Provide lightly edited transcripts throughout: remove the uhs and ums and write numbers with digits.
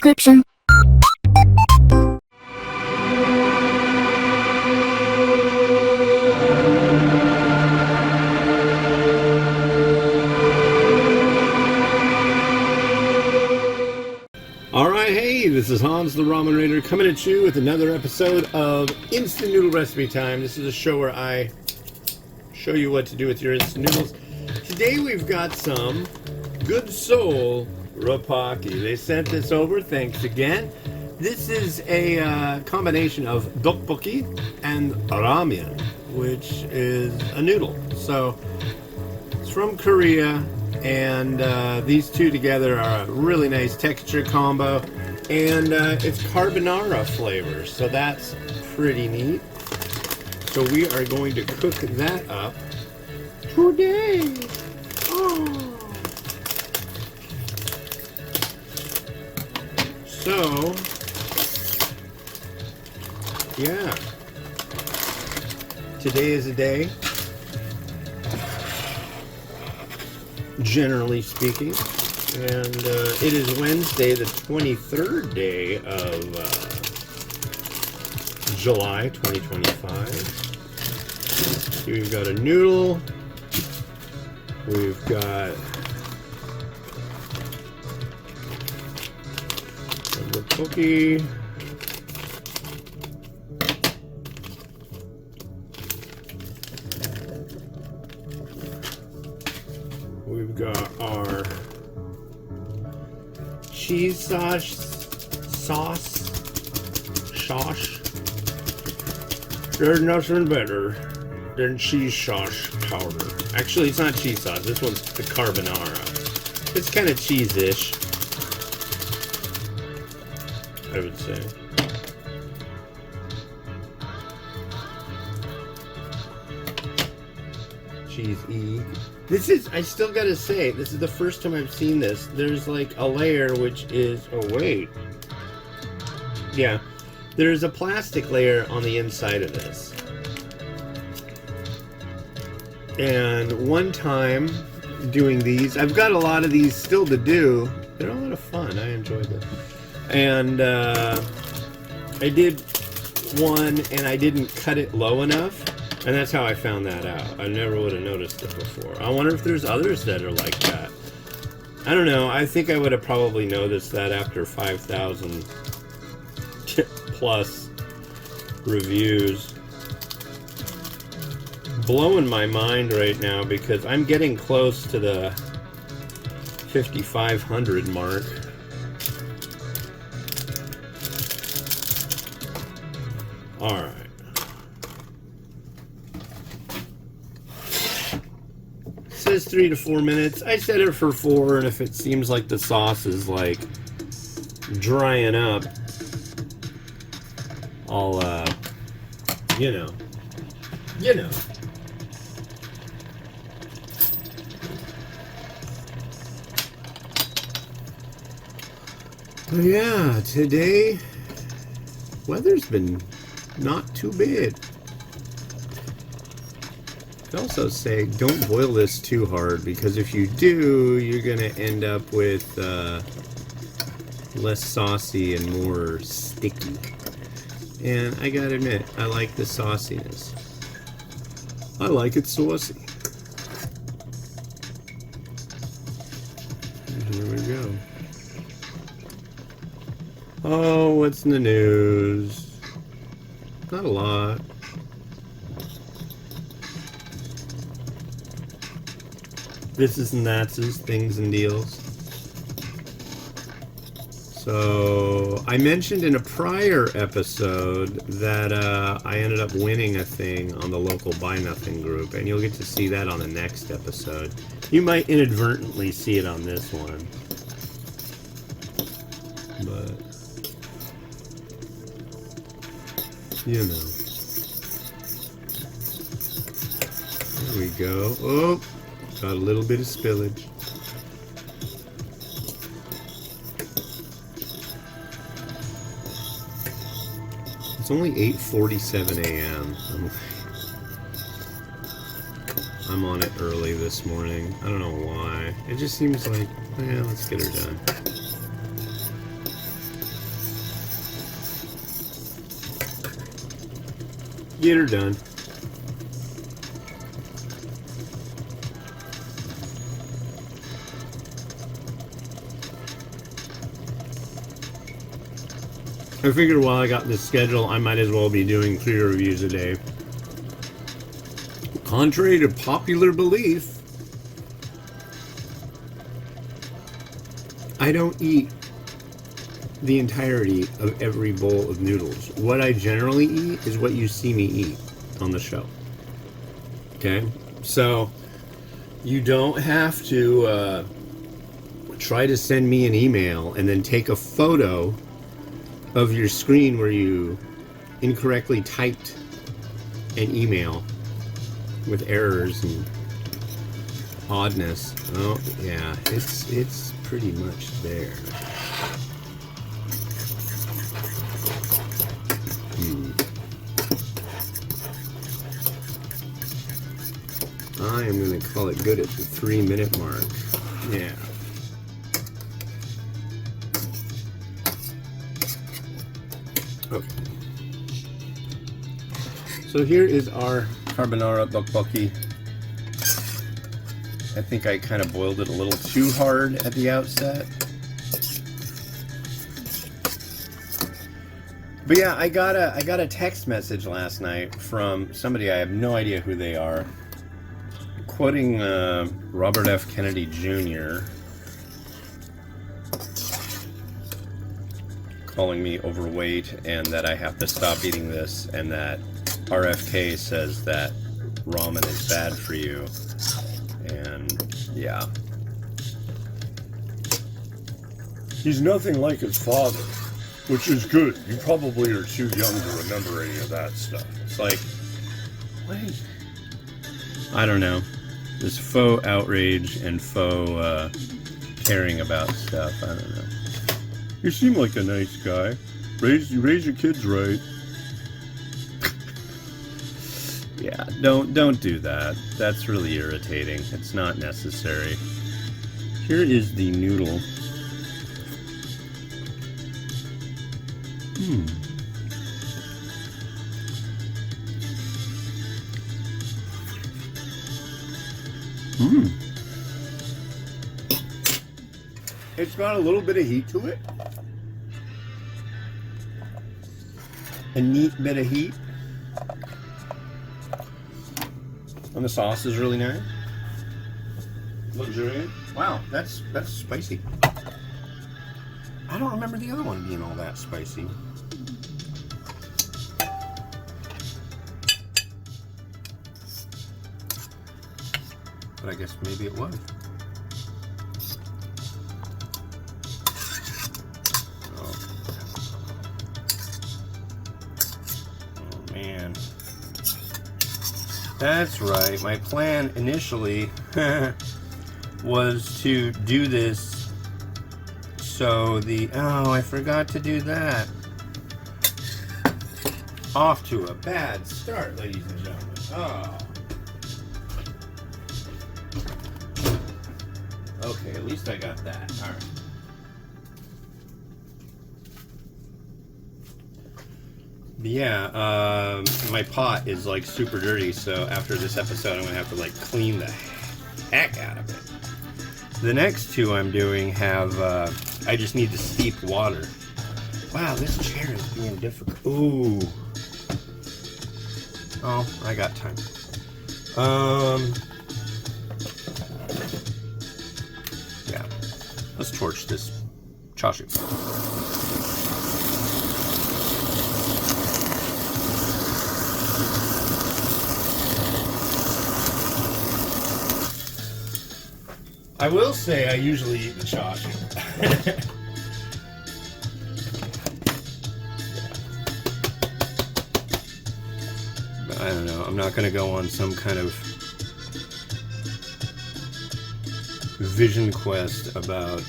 description. Alright, hey, this is Hans the Ramen Raider coming at you with another episode of Instant Noodle Recipe Time. This is a show where I show you what to do with your instant noodles. Today we've got some Good Seoul Rapokki. They sent this over, thanks again. This is a combination of Rapokki and Ramen, which is a noodle. So, it's from Korea. And these two together are a really nice texture combo, and it's carbonara flavor, so that's pretty neat. So we are going to cook that up today. Oh. So, yeah, today is a day, generally speaking, and it is Wednesday, the 23rd day of July 2025. Here we've got a noodle, we've got a cookie, we've got our cheese sauce. There's nothing better than cheese sauce powder. Actually, it's not cheese sauce. This one's the carbonara. It's kind of cheese-ish, I would say. Cheese-y. This is, I still gotta say, this is the first time I've seen this. There's like a layer which is, oh wait. Yeah, there's a plastic layer on the inside of this. And one time doing these, I've got a lot of these still to do. They're a lot of fun, I enjoyed them. And I did one and I didn't cut it low enough. And that's how I found that out. I never would have noticed it before. I wonder if there's others that are like that. I don't know. I think I would have probably noticed that after 5,000 plus reviews. Blowing my mind right now because I'm getting close to the 5,500 mark. Alright. Says 3 to 4 minutes. I set it for 4, and if it seems like the sauce is like drying up, I'll you know. But yeah, today weather's been not too bad. I also say don't boil this too hard, because if you do, you're gonna end up with less saucy and more sticky. And I gotta admit, I like the sauciness. I like it saucy. Here we go. Oh, what's in the news? Not a lot. This is and that's his things and deals. So I mentioned in a prior episode that I ended up winning a thing on the local Buy Nothing group, and you'll get to see that on the next episode. You might inadvertently see it on this one, but you know. There we go. Oh, got a little bit of spillage. It's only 8:47 a.m. I'm on it early this morning. I don't know why. It just seems like, yeah, let's get her done. Get her done. I figured while I got this schedule, I might as well be doing 3 reviews a day. Contrary to popular belief, I don't eat the entirety of every bowl of noodles. What I generally eat is what you see me eat on the show. Okay? So, you don't have to try to send me an email and then take a photo of your screen where you incorrectly typed an email with errors and oddness. Oh, yeah, it's pretty much there. I am going to call it good at the 3-minute mark. Yeah. Okay. So here is our Carbonara Rapokki. I think I kind of boiled it a little too hard at the outset. But yeah, I got a text message last night from somebody, I have no idea who they are, quoting Robert F. Kennedy Jr., calling me overweight and that I have to stop eating this, and that RFK says that ramen is bad for you. And yeah, he's nothing like his father, which is good. You probably are too young to remember any of that stuff. It's like, what? I don't know. This faux outrage and faux caring about stuff. I don't know. You seem like a nice guy. You raise your kids right. Yeah, don't do that. That's really irritating. It's not necessary. Here is the noodle. It's got a little bit of heat to it. A neat bit of heat. And the sauce is really nice. Luxuriant. Wow, that's spicy. I don't remember the other one being all that spicy. But I guess maybe it was. Oh man. That's right. My plan initially was to do this so oh, I forgot to do that. Off to a bad start, ladies and gentlemen. Oh. Okay, at least I got that. All right. But yeah, my pot is like super dirty, so after this episode I'm gonna have to like clean the heck out of it. The next two I'm doing have, I just need to steep water. Wow, this chair is being difficult. Ooh. Oh, I got time. Yeah. Let's torch this chashu. I will say I usually eat the chashu. But I don't know. I'm not going to go on some kind of vision quest about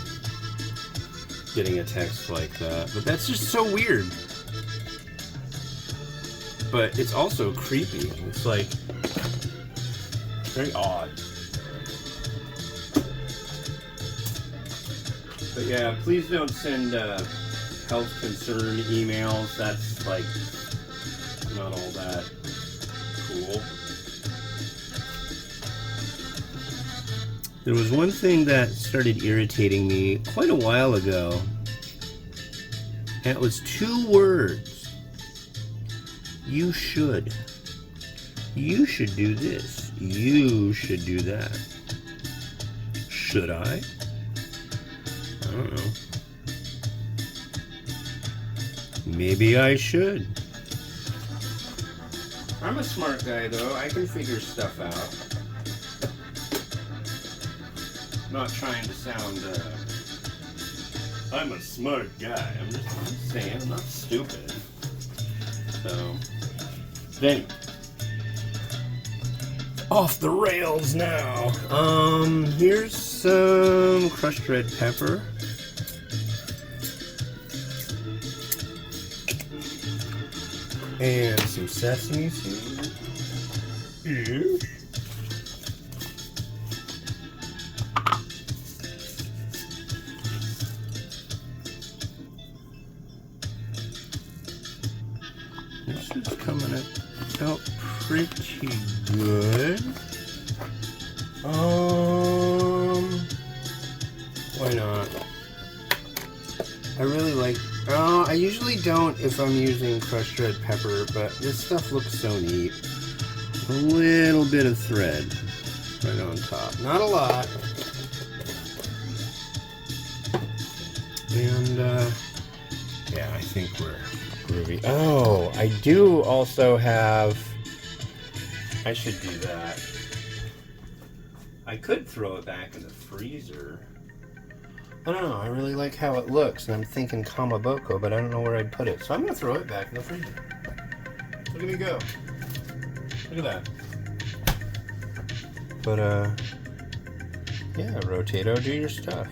getting a text like that. But that's just so weird. But it's also creepy. It's like very odd. But yeah, please don't send health concern emails. That's like not all that cool. There was one thing that started irritating me quite a while ago, and it was 2 words. You should. You should do this. You should do that. Should I? I don't know. Maybe I should. I'm a smart guy, though. I can figure stuff out. I'm not trying to sound, I'm a smart guy. I'm just saying, I'm not stupid. So, then, off the rails now. Here's some crushed red pepper. And some sesame seeds. Yes. This is coming out pretty good. Why not? I really like. I usually don't if I'm using crushed red pepper, but this stuff looks so neat. A little bit of thread right on top. Not a lot. And, yeah, I think we're groovy. Oh, I do also have... I should do that. I could throw it back in the freezer. I don't know, I really like how it looks, and I'm thinking kamaboko, but I don't know where I'd put it. So I'm going to throw it back in the freezer. Look at me go. Look at that. But, yeah, Rotato, do your stuff.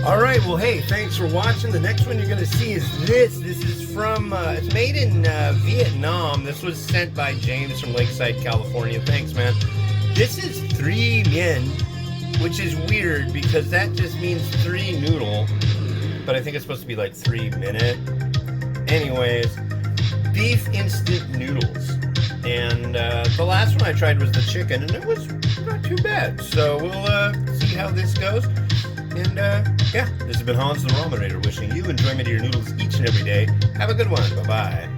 Alright, well hey, thanks for watching. The next one you're going to see is this. This is from, it's made in Vietnam. This was sent by James from Lakeside, California. Thanks, man. This is 3 min, which is weird because that just means 3 noodle. But I think it's supposed to be like 3 minute. Anyways, beef instant noodles. And the last one I tried was the chicken, and it was not too bad. So we'll see how this goes. And, yeah, this has been Hans the Ramen Raider wishing you enjoyment of your noodles each and every day. Have a good one. Bye-bye.